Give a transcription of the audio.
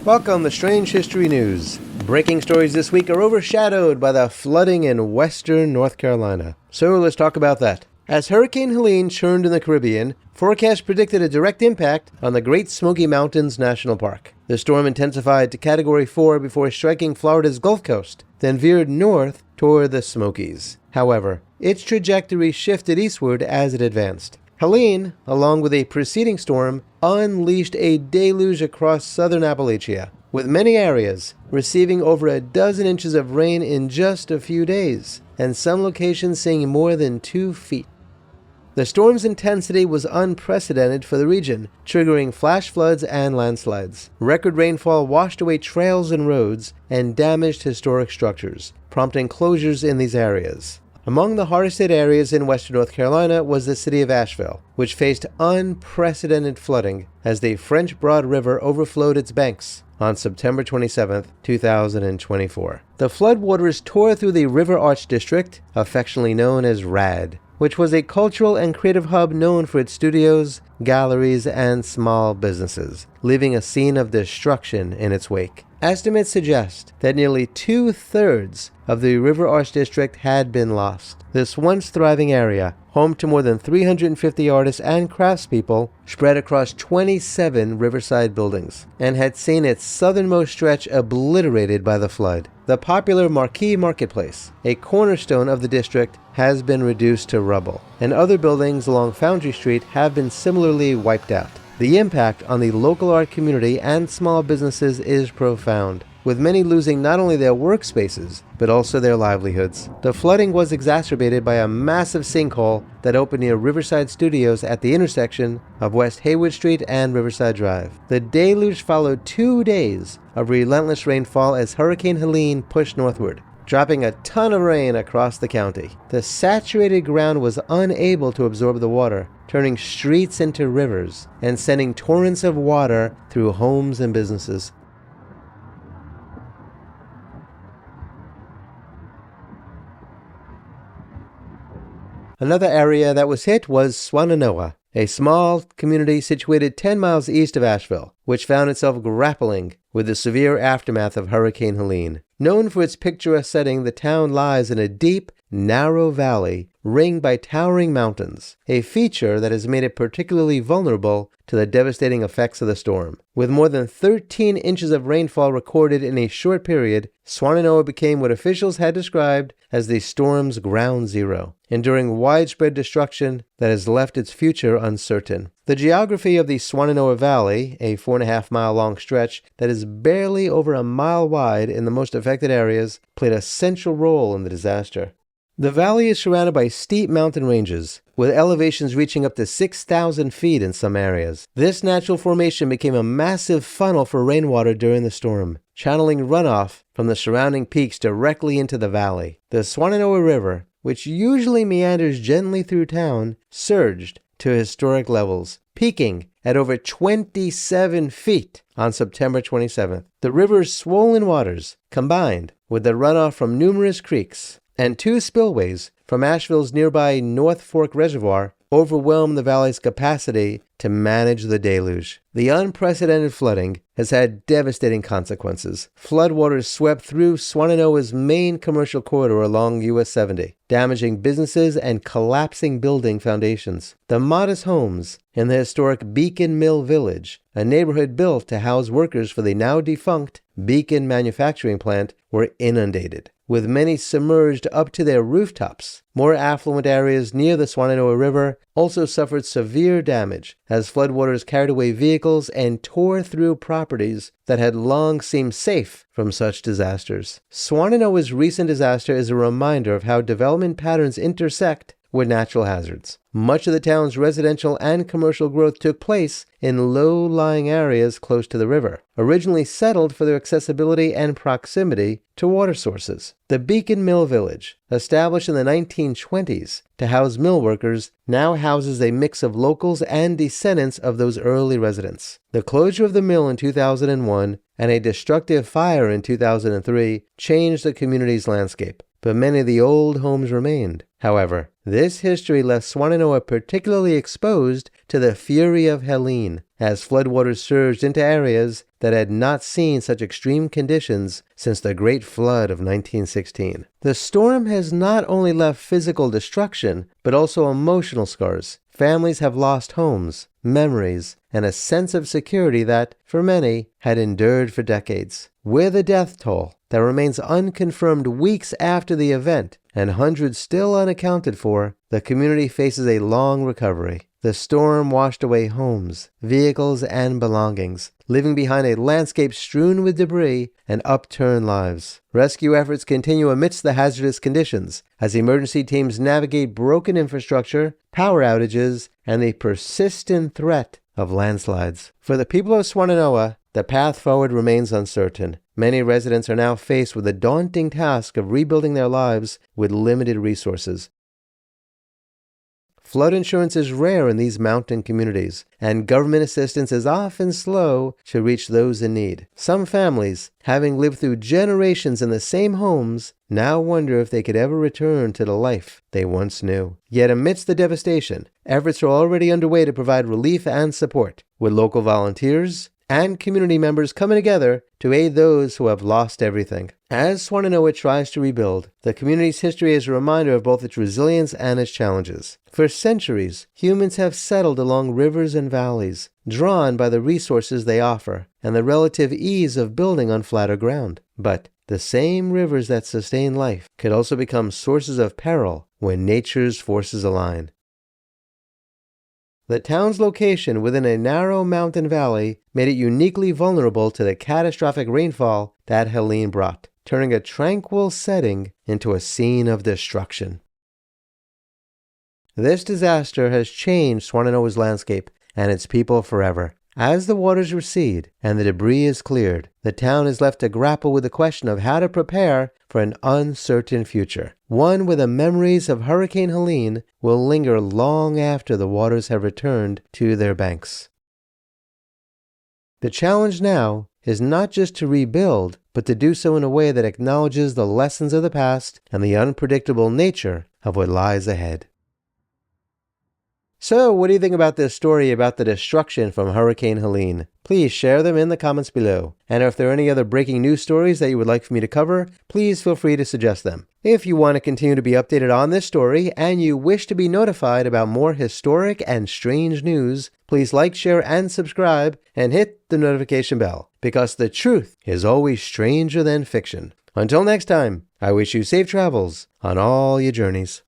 Welcome to Strange History News. Breaking stories this week are overshadowed by the flooding in western North Carolina. So let's talk about that. As Hurricane Helene churned in the Caribbean, forecasts predicted a direct impact on the Great Smoky Mountains National Park. The storm intensified to Category 4 before striking Florida's Gulf Coast, then veered north toward the Smokies. However, its trajectory shifted eastward as it advanced. Helene, along with a preceding storm, unleashed a deluge across southern Appalachia, with many areas receiving over a dozen inches of rain in just a few days, and some locations seeing more than 2 feet. The storm's intensity was unprecedented for the region, triggering flash floods and landslides. Record rainfall washed away trails and roads and damaged historic structures, prompting closures in these areas. Among the hardest hit areas in western North Carolina was the city of Asheville, which faced unprecedented flooding as the French Broad River overflowed its banks on September 27, 2024. The floodwaters tore through the River Arch District, affectionately known as RAD, which was a cultural and creative hub known for its studios, galleries, and small businesses, leaving a scene of destruction in its wake. Estimates suggest that nearly 2/3 of the River Arch District had been lost. This once thriving area, home to more than 350 artists and craftspeople, spread across 27 riverside buildings, and had seen its southernmost stretch obliterated by the flood. The popular Marquee Marketplace, a cornerstone of the district, has been reduced to rubble, and other buildings along Foundry Street have been similarly wiped out. The impact on the local art community and small businesses is profound, with many losing not only their workspaces, but also their livelihoods. The flooding was exacerbated by a massive sinkhole that opened near Riverside Studios at the intersection of West Haywood Street and Riverside Drive. The deluge followed 2 days of relentless rainfall as Hurricane Helene pushed northward, dropping a ton of rain across the county. The saturated ground was unable to absorb the water, turning streets into rivers and sending torrents of water through homes and businesses. Another area that was hit was Swannanoa, a small community situated 10 miles east of Asheville, which found itself grappling with the severe aftermath of Hurricane Helene. Known for its picturesque setting, the town lies in a deep, narrow valley ringed by towering mountains, a feature that has made it particularly vulnerable to the devastating effects of the storm. With more than 13 inches of rainfall recorded in a short period, Swannanoa became what officials had described as the storm's ground zero, enduring widespread destruction that has left its future uncertain. The geography of the Swannanoa Valley, a 4.5-mile-long stretch that is barely over a mile wide in the most affected areas, played a central role in the disaster. The valley is surrounded by steep mountain ranges, with elevations reaching up to 6,000 feet in some areas. This natural formation became a massive funnel for rainwater during the storm, channeling runoff from the surrounding peaks directly into the valley. The Swannanoa River, which usually meanders gently through town, surged to historic levels, peaking at over 27 feet on September 27th. The river's swollen waters, combined with the runoff from numerous creeks and 2 spillways from Asheville's nearby North Fork Reservoir, overwhelmed the valley's capacity to manage the deluge. The unprecedented flooding has had devastating consequences. Floodwaters swept through Swannanoa's main commercial corridor along US 70, damaging businesses and collapsing building foundations. The modest homes in the historic Beacon Mill Village, a neighborhood built to house workers for the now defunct Beacon manufacturing plant, were inundated, with many submerged up to their rooftops. More affluent areas near the Swannanoa River also suffered severe damage as floodwaters carried away vehicles and tore through properties that had long seemed safe from such disasters. Swannanoa's recent disaster is a reminder of how development patterns intersect with natural hazards. Much of the town's residential and commercial growth took place in low-lying areas close to the river, originally settled for their accessibility and proximity to water sources. The Beacon Mill Village, established in the 1920s to house mill workers, now houses a mix of locals and descendants of those early residents. The closure of the mill in 2001 and a destructive fire in 2003 changed the community's landscape, but many of the old homes remained. However, This history left Swannanoa particularly exposed to the fury of Helene, as floodwaters surged into areas that had not seen such extreme conditions since the Great Flood of 1916. The storm has not only left physical destruction, but also emotional scars. Families have lost homes, memories, and a sense of security that, for many, had endured for decades. With a death toll that remains unconfirmed weeks after the event, and hundreds still unaccounted for, the community faces a long recovery. The storm washed away homes, vehicles, and belongings, leaving behind a landscape strewn with debris and upturned lives. Rescue efforts continue amidst the hazardous conditions as emergency teams navigate broken infrastructure, power outages, and the persistent threat of landslides. For the people of Swannanoa, the path forward remains uncertain. Many residents are now faced with the daunting task of rebuilding their lives with limited resources. Flood insurance is rare in these mountain communities, and government assistance is often slow to reach those in need. Some families, having lived through generations in the same homes, now wonder if they could ever return to the life they once knew. Yet amidst the devastation, efforts are already underway to provide relief and support, with local volunteers and community members coming together to aid those who have lost everything. As Swannanoa tries to rebuild, the community's history is a reminder of both its resilience and its challenges. For centuries, humans have settled along rivers and valleys, drawn by the resources they offer and the relative ease of building on flatter ground. But the same rivers that sustain life could also become sources of peril when nature's forces align. The town's location within a narrow mountain valley made it uniquely vulnerable to the catastrophic rainfall that Helene brought, turning a tranquil setting into a scene of destruction. This disaster has changed Swannanoa's landscape and its people forever. As the waters recede and the debris is cleared, the town is left to grapple with the question of how to prepare for an uncertain future, one where the memories of Hurricane Helene will linger long after the waters have returned to their banks. The challenge now is not just to rebuild, but to do so in a way that acknowledges the lessons of the past and the unpredictable nature of what lies ahead. So, what do you think about this story about the destruction from Hurricane Helene? Please share them in the comments below. And if there are any other breaking news stories that you would like for me to cover, please feel free to suggest them. If you want to continue to be updated on this story and you wish to be notified about more historic and strange news, please like, share, and subscribe and hit the notification bell, because the truth is always stranger than fiction. Until next time, I wish you safe travels on all your journeys.